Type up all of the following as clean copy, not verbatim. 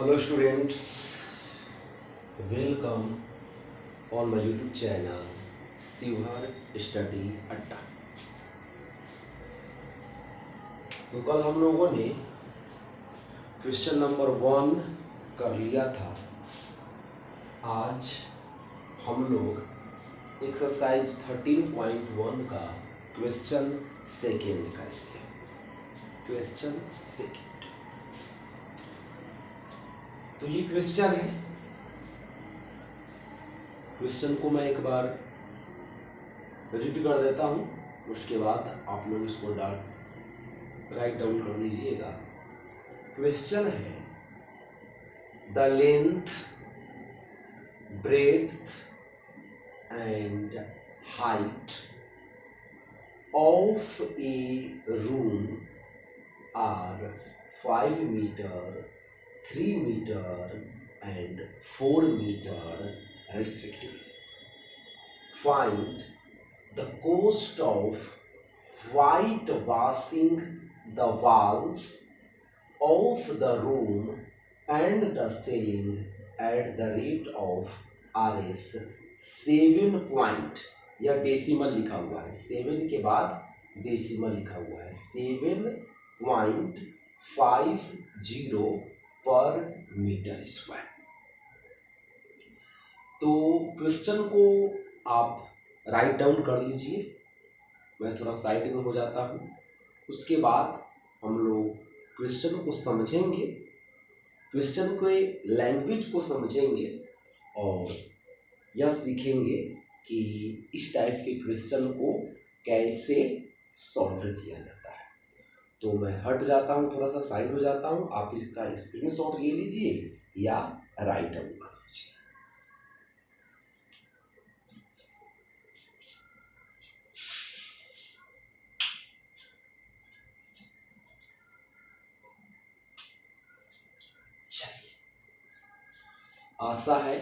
Hello students, welcome on my YouTube channel Sheohar study अड्डा। तो कल हम लोगों ने क्वेश्चन नंबर 1 कर लिया था। आज हम लोग एक्सरसाइज 13.1 का क्वेश्चन सेकेंड करेंगे। क्वेश्चन सेकेंड, तो ये क्वेश्चन है। क्वेश्चन को मैं एक बार रीड कर देता हूँ, उसके बाद आप लोग इसको राइट डाउन कर लीजिएगा। क्वेश्चन है, the length, breadth and height of a room are 5 metre, 3 meter and 4 meter respectively. Find the cost of whitewashing the walls of the room and the ceiling at the rate of Rs 7 point, या decimal लिखा हुआ है, 7 के बाद decimal लिखा हुआ है, 7.50 पर मीटर स्क्वायर। तो क्वेश्चन को आप राइट डाउन कर लीजिए, मैं थोड़ा साइड में हो जाता हूँ। उसके बाद हम लोग क्वेश्चन को समझेंगे, क्वेश्चन के लैंग्वेज को समझेंगे और यह सीखेंगे कि इस टाइप के क्वेश्चन को कैसे सॉल्व किया जाता है। तो मैं हट जाता हूँ, थोड़ा सा साइड हो जाता हूँ। आप इसका स्क्रीनशॉट ले लीजिए या राइट डाउन कर लीजिए। चलिए, आशा है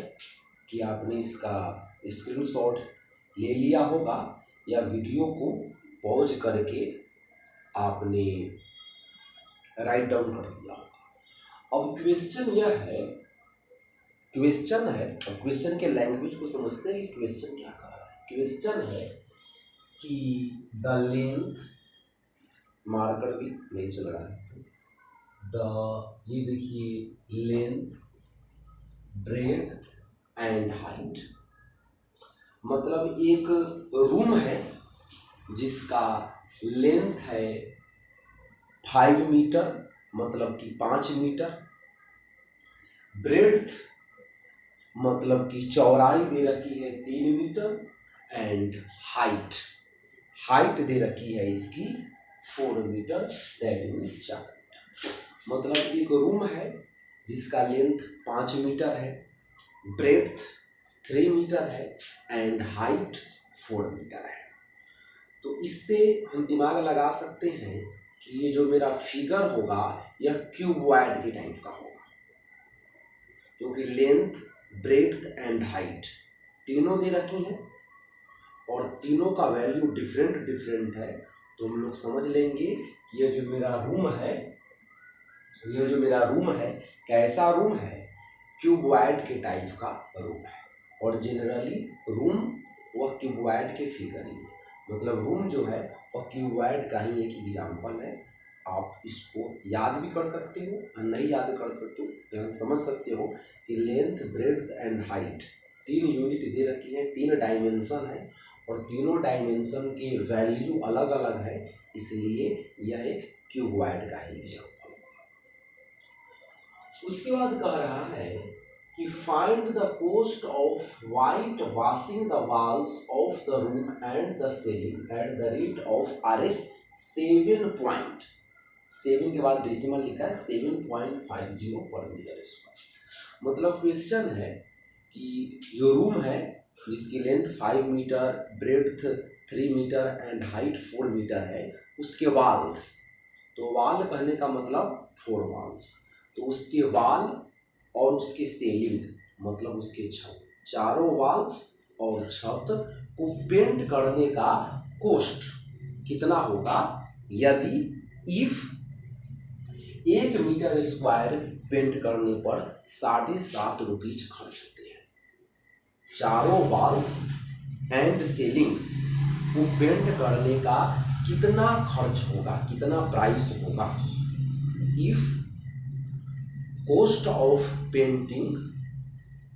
कि आपने इसका स्क्रीनशॉट ले लिया होगा या वीडियो को पॉज करके आपने राइट डाउन कर दिया होगा। अब क्वेश्चन यह है, क्वेश्चन है, और क्वेश्चन के लैंग्वेज को समझते हैं कि क्वेश्चन क्या कह रहा है। क्वेश्चन है कि द लेंथ, मार्कर भी नहीं चल रहा है, ये देखिए, लेंथ, ब्रेड्थ एंड हाइट, मतलब एक रूम है जिसका लेंथ है 5 मीटर, मतलब कि 5 मीटर, ब्रेड्थ मतलब कि चौड़ाई दे रखी है 3 मीटर, एंड हाइट दे रखी है इसकी 4 मीटर, दैट मीन्स 4 मीटर। मतलब एक रूम है जिसका लेंथ 5 मीटर है, ब्रेड्थ 3 मीटर है एंड हाइट 4 मीटर है। तो इससे हम दिमाग लगा सकते हैं कि ये जो मेरा फिगर होगा यह क्यूबॉइड के टाइप का होगा, क्योंकि लेंथ, ब्रेड्थ एंड हाइट तीनों दे रखी हैं और तीनों का वैल्यू डिफरेंट है। तो हम लोग समझ लेंगे कि ये जो मेरा रूम है कैसा रूम है, क्यूबॉइड के टाइप का रूम है। और जनरली रूम वह क्यूबॉइड के फिगर ही है, मतलब रूम जो है वह क्यूबॉइड का ही एक एग्जाम्पल है। आप इसको याद भी कर सकते हो और नहीं याद कर सकते हो, यहाँ समझ सकते हो कि length, breadth and height 3 unit दे रखी है, 3 डायमेंशन है और तीनों डायमेंशन के वैल्यू अलग अलग है, इसलिए यह एक क्यूबॉइड का ही एग्जाम्पल। उसके बाद कह रहा है कि find the cost of white washing the walls of the room and the ceiling at the rate of Rs 7 point, 7 के बाद डेसिमल लिखा है, 7.50 पर मीटर स्क्वायर। मतलब क्वेश्चन है कि जो रूम है जिसकी length 5 metre, breadth 3 metre and height 4 metre है, उसके वॉल्स, तो वॉल कहने का मतलब 4 वॉल्स, तो उसके वॉल और उसके सेलिंग मतलब उसके छत, चारों वॉल्स और छत को पेंट करने का कॉस्ट कितना होगा, यदि इफ 1 मीटर स्क्वायर पेंट करने पर 7.5 रुपीज खर्च होते हैं। चारों वॉल्स एंड सीलिंग को पेंट करने का कितना खर्च होगा, कितना प्राइस होगा? If cost of painting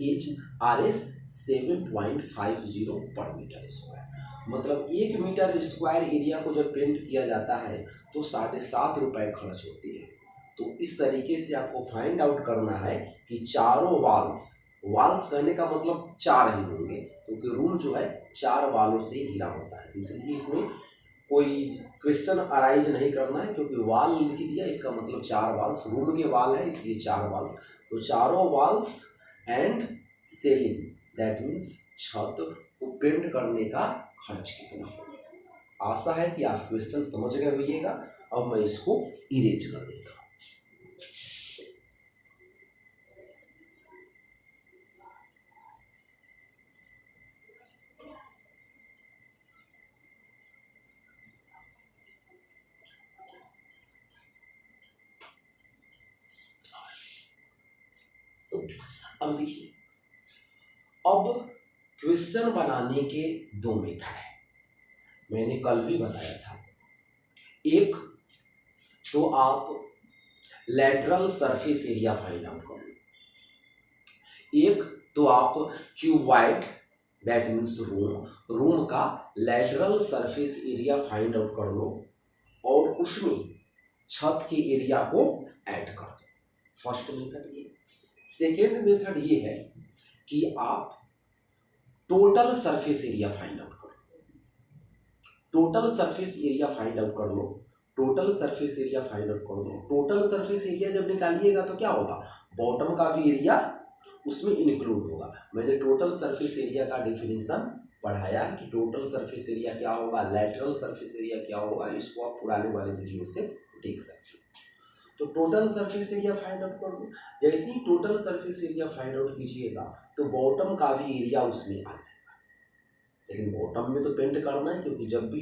is RS 7.50 पर मीटर स्क्वायर। मतलब 1 मीटर स्क्वायर एरिया को जब पेंट किया जाता है तो 7.5 रुपये खर्च होती है। तो इस तरीके से आपको फाइंड आउट करना है कि चारों वाल्स कहने का मतलब 4 ही होंगे, क्योंकि रूम जो है 4 वालों से घिरा होता है, इसलिए इसमें कोई क्वेश्चन अराइज नहीं करना है, क्योंकि वाल लिख दिया इसका मतलब 4 वाल्स, रूम के वाल है इसलिए 4 वाल्स। तो चारों walls and ceiling that means छत को पेंट करने का खर्च कितना होगा। आशा है कि आप क्वेश्चन समझ गए होइएगा। अब मैं इसको इरेज कर देता हूँ। अब देखिए, अब क्वेश्चन बनाने के 2 मेथड है, मैंने कल भी बताया था। एक तो आप lateral surface area find out कर लो, एक तो आप क्यूबॉइड दैट मीन्स रूम का lateral surface area find out कर लो और उसमें छत के एरिया को ऐड कर दो। फर्स्ट मेथड ये। सेकेंड मेथड ये है कि आप total surface area find out कर लो। Total surface area find out कर लो, total surface area find out कर लो। टोटल सरफेस एरिया जब निकालिएगा तो क्या होगा, बॉटम का भी एरिया उसमें इंक्लूड होगा। मैंने टोटल सरफेस एरिया का डेफिनेशन पढ़ाया कि टोटल सरफेस एरिया क्या होगा, लैटरल सरफेस एरिया क्या होगा, इसको आप पुराने वाले वीडियो से देख सकते हो। तो total surface area find out कर लो। जैसे ही total surface area find out कीजिएगा तो बॉटम का भी एरिया उसमें आ जाएगा। लेकिन बॉटम में तो पेंट करना है, क्योंकि जब भी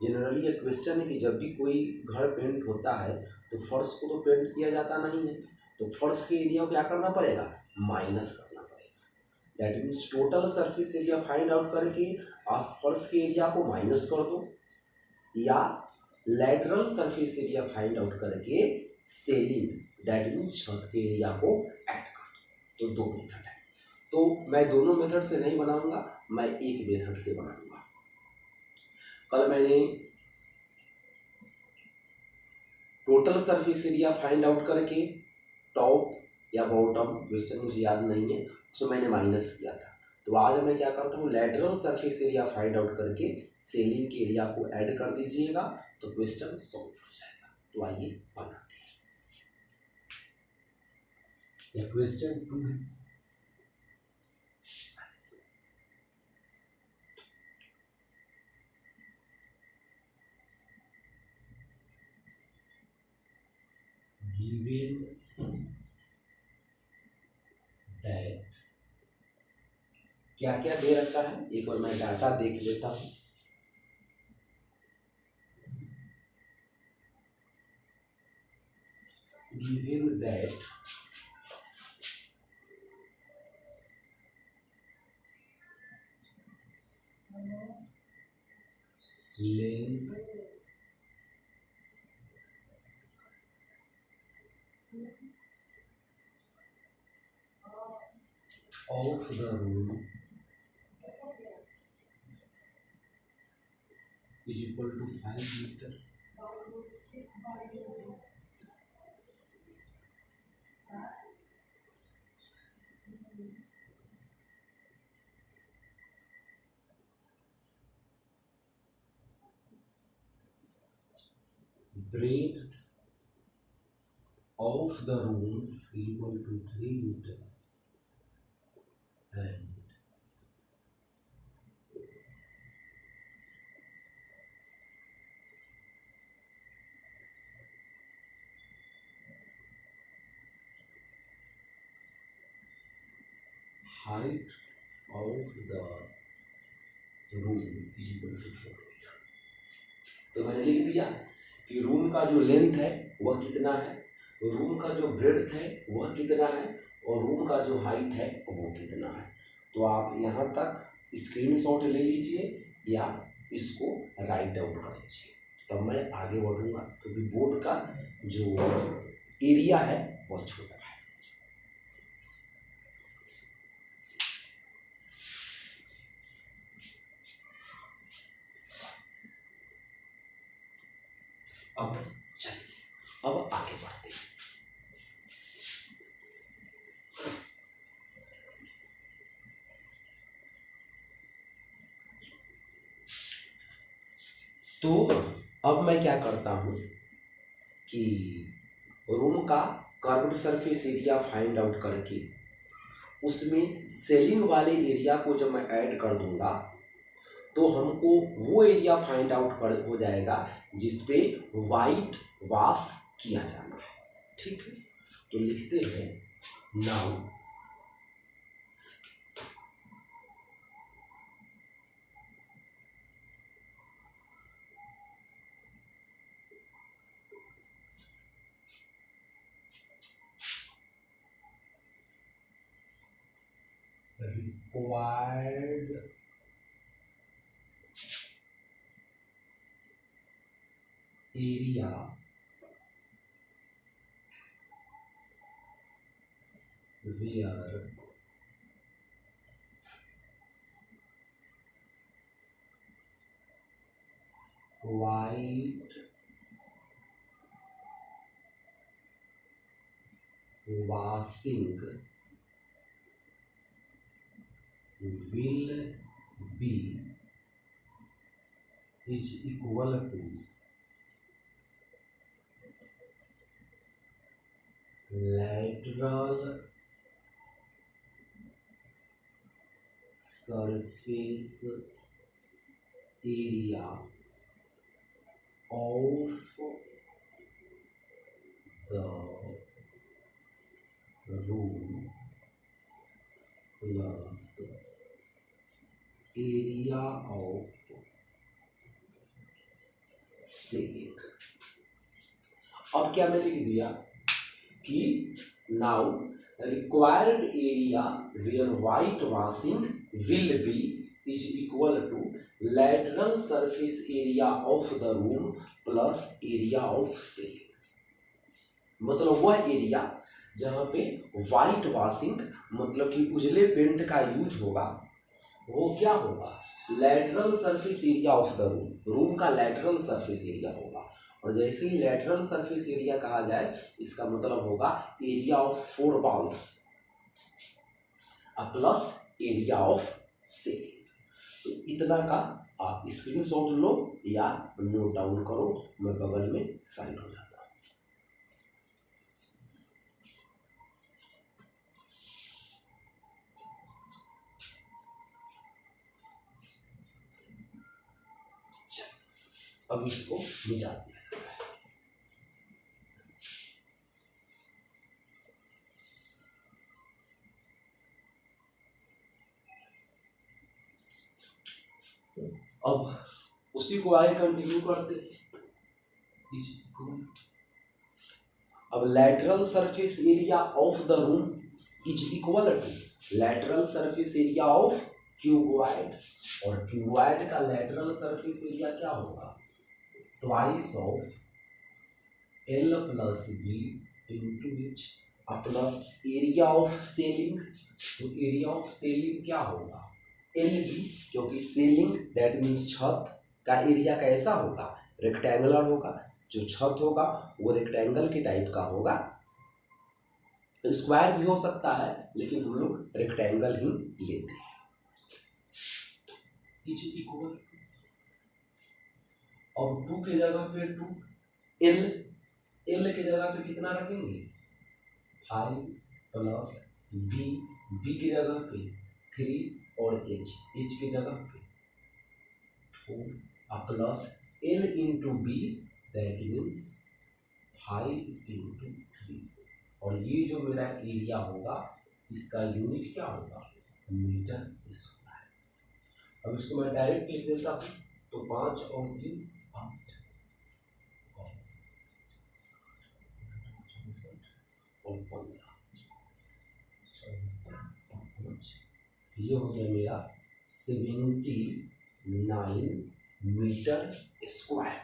जनरली ये क्वेश्चन है कि जब भी कोई घर पेंट होता है तो फर्श को तो पेंट किया जाता नहीं है, तो फर्श के एरिया को क्या करना पड़ेगा, माइनस करना पड़ेगा। That means total surface area find out करके आप फर्श के एरिया को माइनस कर दो, या lateral surface area find out करके सेलिंग दैट मीन्स छत के एरिया को ऐड कर दो। तो 2 मेथड है। तो मैं दोनों मेथड से नहीं बनाऊंगा, मैं एक मेथड से बनाऊंगा। कल मैंने total surface area find out करके टॉप या बॉटम, क्वेश्चन मुझे याद नहीं है, उसमें मैंने माइनस किया था। तो आज मैं क्या करता हूँ, lateral surface area find out करके सेलिंग के एरिया को ऐड कर दीजिएगा तो क्वेश्चन सॉल्व हो जाएगा। तो आइए बनाते हैं। यह क्वेश्चन 2 है। क्या क्या दे रखा है, एक बार मैं डाटा देख लेता हूँ। Given that length of the room is equal to 5 meter. Breadth of the room is equal to 3 meter and height of the room is equal to 4 meter। तो मैंने लिख दिया कि रूम का जो लेंथ है वह कितना है, रूम का जो ब्रेड्थ है वह कितना है और रूम का जो हाइट है वो कितना है। तो आप यहाँ तक स्क्रीनशॉट ले लीजिए या इसको राइट डाउन कर लीजिए, तब मैं आगे बढ़ूँगा क्योंकि बोर्ड का जो एरिया है वह छोटा है। अब चलिए अब आगे बढ़ते हैं। तो अब मैं क्या करता हूँ कि रूम का curved surface area find out करके उसमें सेलिंग वाले एरिया को जब मैं ऐड कर दूंगा तो हमको वो एरिया फाइंड आउट कर हो जाएगा जिस पे वाइट वॉश किया जाना है। ठीक है, तो लिखते हैं now required area where white washing will be is equal to lateral surface area of the room plus area of ceiling। अब क्या मैंने लिख दिया कि now required area where white washing will be is equal to lateral surface area of the room plus area of ceiling। मतलब वह area जहाँ पे वाइट वॉशिंग मतलब कि उजले पेंट का यूज होगा वो क्या होगा, lateral surface area of the room, room का लैटरल सरफेस एरिया होगा। और जैसे ही लैटरल सरफेस एरिया कहा जाए इसका मतलब होगा area of 4 walls plus area of ceiling. तो इतना का आप स्क्रीनशॉट लो या नोट डाउन करो, मैं बगल में साइन हो जाता हूँ। अब इसको मिटा दिया। अब उसी को आगे कंटिन्यू करते हैं। अब lateral surface area of the room is equal to lateral surface area of cuboid, और क्यूबॉइड का लैटरल सरफेस एरिया क्या होगा, twice of L plus B into H plus area of ceiling. तो एरिया ऑफ सेलिंग क्या होगा, L B, क्योंकि ceiling that means छत का एरिया कैसा होगा, रेक्टेंगुलर होगा। जो छत होगा वो रेक्टेंगल के टाइप का होगा, स्क्वायर भी हो सकता है लेकिन हम लोग रेक्टेंगल ही लेते हैं। और 2 की जगह पे 2, एल एल की जगह पे कितना रखेंगे 5 प्लस बी, बी की जगह पे 3 और एच की जगह पे 4 plus L into B that means 5 into 3। और ये जो मेरा एरिया होगा इसका यूनिट क्या होगा, मीटर स्क्वायर। अब इसको मैं डायरेक्ट लिख देता हूँ, तो 5 और 3 8 और 15। ये हो गया मेरा 79 मीटर स्क्वायर।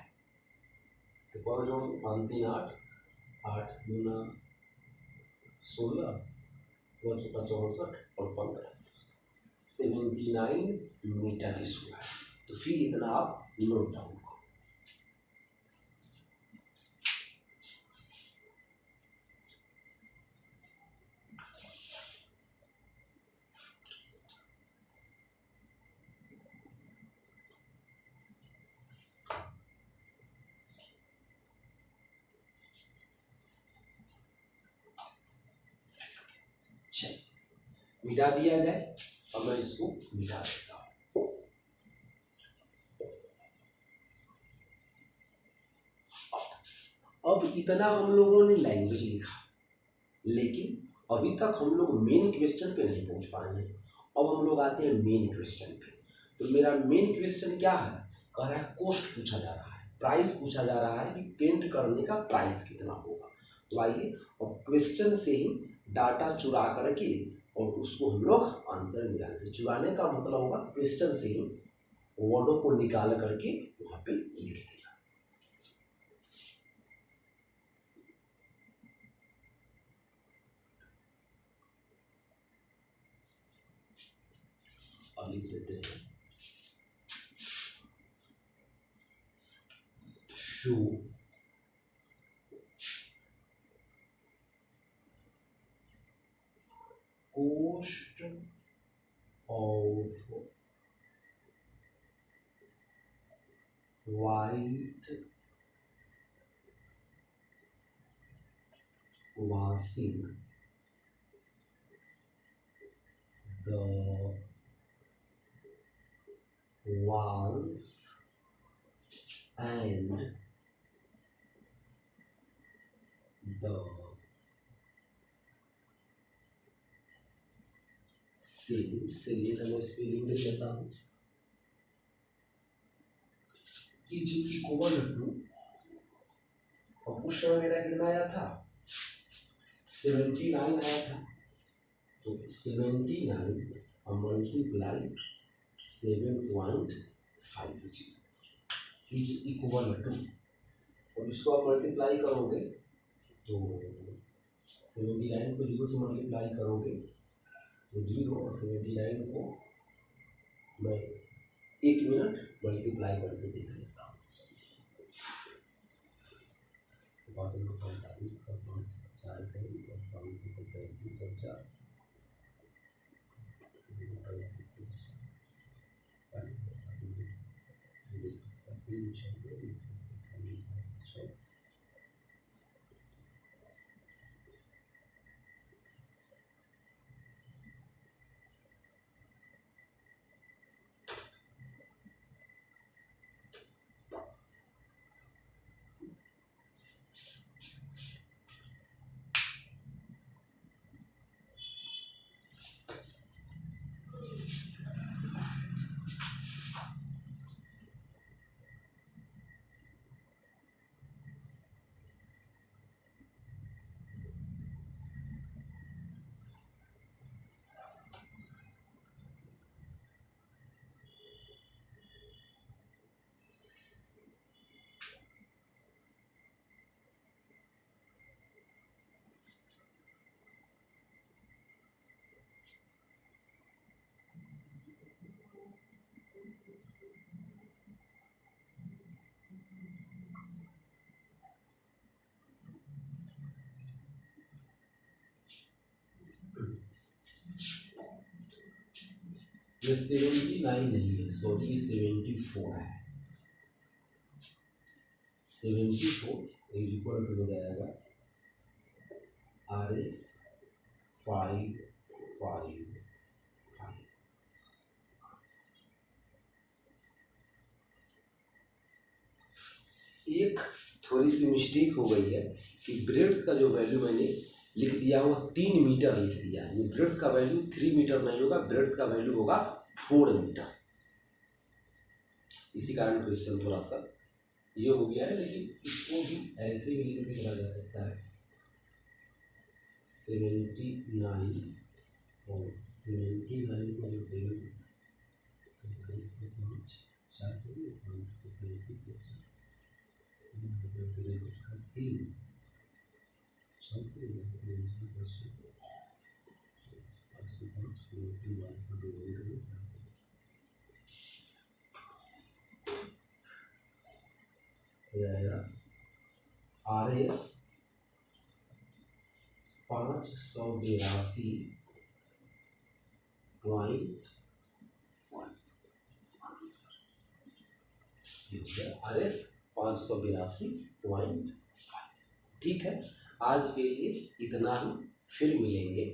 तो कौन जो 5 3 8 8 दूना 16 और 64 और 15 79 मीटर स्क्वायर। तो फिर इतना आप नोट डाउन करो। मिटा दिया जाए। अब मैं इसको मिटा देता हूं। अब इतना हम लोगों ने लैंग्वेज लिखा, लेकिन अभी तक हम लोग मेन क्वेश्चन पे नहीं पहुंच पाए हैं। अब हम लोग आते हैं मेन क्वेश्चन पे। तो मेरा मेन क्वेश्चन क्या है? कह रहा है कॉस्ट पूछा जा रहा है, प्राइस पूछा जा रहा है कि पेंट करने का प्राइस कितना होगा। तो आइए और क्वेश्चन से ही डाटा चुरा करके और उसको हम लोग आंसर निकालते हैं। चुराने का मतलब होगा क्वेश्चन से ही वर्डों को निकाल करके वहाँ पे लिख दिया। अब लिख देते हैं show cost of white washing the walls and the ceiling का मैं स्पेलिंग लिख देता हूँ। इज इक्वल टू, और उस समय मेरा कितना आया था? 79 आया था। तो 79 मल्टीप्लाई 7.50 इज इक्वल टू, और इसको आप मल्टीप्लाई करोगे तो 79 को 0 से मल्टीप्लाई करोगे तो 0, और 79 को मैं 1 मिनट मल्टीप्लाई करके देख लेता हूँ। 45 का 5 4 का 5 से 35 और 4 ये 79 नहीं है, सॉरी ये 74 है। 74 इक्वल टू हो जाएगा RS 555। एक थोड़ी सी मिस्टेक हो गई है कि ब्रेड्थ का जो वैल्यू मैंने लिख दिया वो 3 मीटर लिख दिया है। ये ब्रेड्थ का वैल्यू 3 मीटर नहीं होगा, ब्रेड्थ का वैल्यू होगा 4 मीटर। इसी कारण क्वेश्चन थोड़ा सा ये हो गया है, लेकिन इसको भी ऐसे भी लिख के करा जा सकता है। 79 और 79 को हम 7 RS 582.1 RS 582.5। ठीक है, आज के लिए इतना ही, फिर मिलेंगे